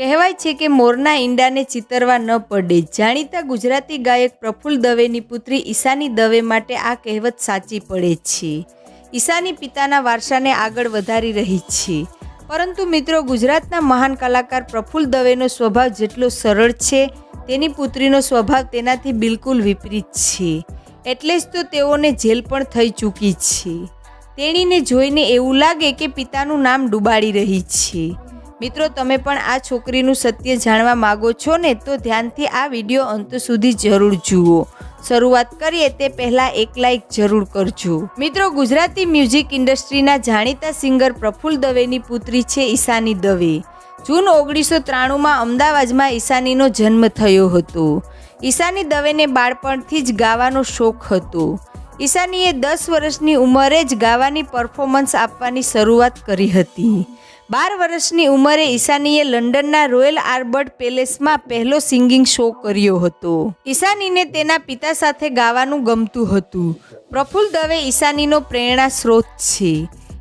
કહેવાય છે કે મોરના ઈંડાને ચિતરવા ન પડે. જાણીતા ગુજરાતી ગાયક પ્રફુલ્લ દવેની પુત્રી ઈશાની દવે માટે આ કહેવત સાચી પડે છે. ઈશાની પિતાના વારસાને આગળ વધારી રહી છે. પરંતુ મિત્રો, ગુજરાતના મહાન કલાકાર પ્રફુલ્લ દવેનો સ્વભાવ જેટલો સરળ છે, તેની પુત્રીનો સ્વભાવ તેનાથી બિલકુલ વિપરીત છે. એટલે જ તો તેઓને જેલ પણ થઈ ચૂકી છે. તેણીને જોઈને એવું લાગે કે પિતાનું નામ ડૂબાડી રહી છે. મિત્રો, તમે પણ આ છોકરીનું સત્ય જાણવા માગો છો ને, તો ધ્યાનથી આ વિડીયો અંત સુધી જરૂર જુઓ. શરૂઆત કરીએ તે પહેલાં એક લાઈક જરૂર કરજો. મિત્રો, ગુજરાતી મ્યુઝિક ઇન્ડસ્ટ્રીના જાણીતા સિંગર પ્રફુલ્લ દવેની પુત્રી છે ઈશાની દવે. જૂન 1993માં અમદાવાદમાં ઈશાનીનો જન્મ થયો હતો. ઈશાની દવેને બાળપણથી જ ગાવાનો શોખ હતો. ઈશાનીએ 10 વર્ષની ઉંમરે જ ગાવાની પરફોર્મન્સ આપવાની શરૂઆત કરી હતી. 12 વર્ષની ઉંમરે ઈશાનીએ લંડનના રોયલ આલ્બર્ટ પેલેસમાં પહેલો સિંગિંગ શો કર્યો હતો. ઈશાનીને તેના પિતા સાથે ગાવાનું ગમતું હતું. પ્રફુલ્લ દવે ઈશાનીનો પ્રેરણા સ્ત્રોત છે.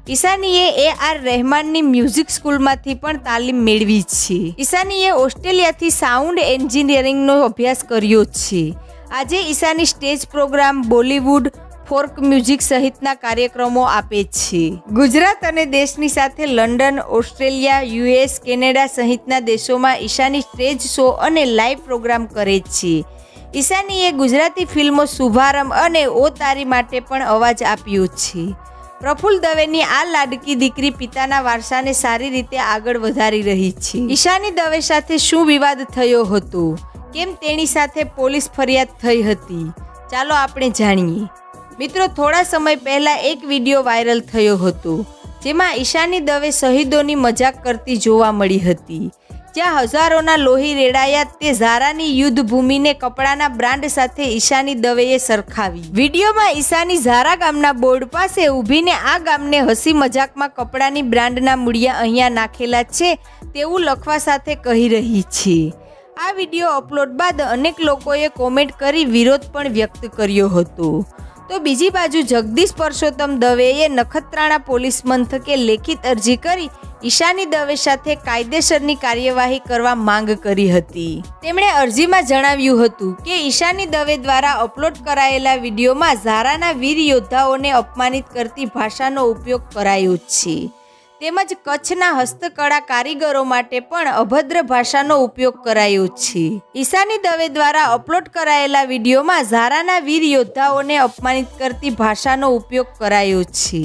ઈશાનીએ AR રહેમાનની મ્યુઝિક સ્કૂલમાંથી પણ તાલીમ મેળવી છે. ઈશાનીએ ઓસ્ટ્રેલિયાથી સાઉન્ડ એન્જિનિયરિંગનો અભ્યાસ કર્યો છે. આજે ઈશાની stage program, Bollywood, folk music સહિતના કાર્યક્રમો આપે છે. ગુજરાત અને દેશની સાથે લંડન, ઓસ્ટ્રેલિયા, US, કેનેડા સહિતના દેશોમાં ઈશાની સ્ટેજ શો અને લાઈવ પ્રોગ્રામ કરે છે. ઈશાનીએ ગુજરાતી ફિલ્મો શુભારંભ અને ઓ તારી માટે પણ અવાજ આપ્યો છે. પ્રફુલ્લ દવેની આ લાડકી દીકરી પિતાના વારસાને સારી રીતે આગળ વધારી રહી છે. ઈશાની દવે સાથે શું વિવાદ થયો હતો? કેમ તેની સાથે પોલીસ ફરિયાદ થઈ હતી? ચાલો આપણે જાણીએ. મિત્રો, થોડા સમય પહેલાં એક વિડીયો વાયરલ થયો હતો, જેમાં ઈશાની દવે શહીદોની મજાક કરતી જોવા મળી હતી. જ્યાં હજારોના લોહી રેડાયા, તે ઝારાની યુદ્ધ ભૂમિને કપડાના બ્રાન્ડ સાથે ઈશાની દવેએ સરખાવી. વિડીયોમાં ઈશાની ઝારા ગામના બોર્ડ પાસે ઊભીને આ ગામને હસી મજાકમાં કપડાની બ્રાન્ડના મૂળિયા અહીંયા નાખેલા છે તેવું લખવા સાથે કહી રહી છે. આ વિડીયો અપલોડ બાદ અનેક લોકોએ કોમેન્ટ કરી વિરોધ પણ વ્યક્ત કર્યો હતો. તો બીજી બાજુ જગદીશ પરસોત્તમ દવેએ નખત્રાણા પોલીસ મથકે લેખિત અરજી કરી ઈશાની દવે સાથે કાયદેસરની કાર્યવાહી કરવા માંગ કરી હતી. તેમણે અરજીમાં જણાવ્યું હતું કે ઈશાની દવે દ્વારા અપલોડ કરાયેલા વિડીયોમાં ઝારાના વીર યોદ્ધાઓને અપમાનિત કરતી ભાષાનો ઉપયોગ કરાયો છે. તેમજ કચ્છના હસ્તકળા કારીગરો માટે પણ અભદ્ર ભાષાનો ઉપયોગ કરાયો છે. ઈશાની દવે દ્વારા અપલોડ કરાયેલા વિડીયોમાં ઝારાના વીર યોદ્ધાઓને અપમાનિત કરતી ભાષાનો ઉપયોગ કરાયો છે.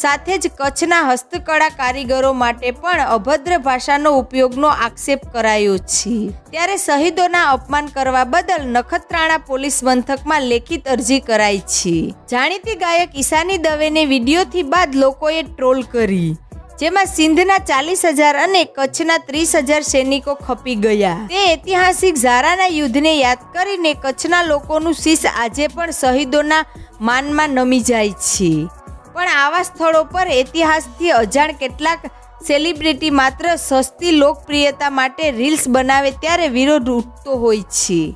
સાથે જ કચ્છના હસ્તકળા કારીગરો માટે પણ અભદ્ર ભાષાનો ઉપયોગનો આક્ષેપ કરાયો છે. ત્યારે શહીદોના અપમાન કરવા બદલ નખત્રાણા પોલીસ મથકમાં લેખિત અરજી કરાઈ છે. જાણીતી ગાયક ઈશાની દવેને વિડીયોથી બાદ લોકોએ ટ્રોલ કરી, જેમાં સિંધના 40,000 અને કચ્છના 30,000 સૈનિકો ખપી ગયા. તે ઐતિહાસિક ઝારાના યુદ્ધને યાદ કરીને કચ્છના લોકોનું શીશ આજે પણ શહીદોના માનમાં નમી જાય છે. પણ આવા સ્થળો પર ઇતિહાસથી અજાણ કેટલાક સેલિબ્રિટી માત્ર સસ્તી લોકપ્રિયતા માટે રીલ્સ બનાવે ત્યારે વિરોધ ઉઠતો હોય છે.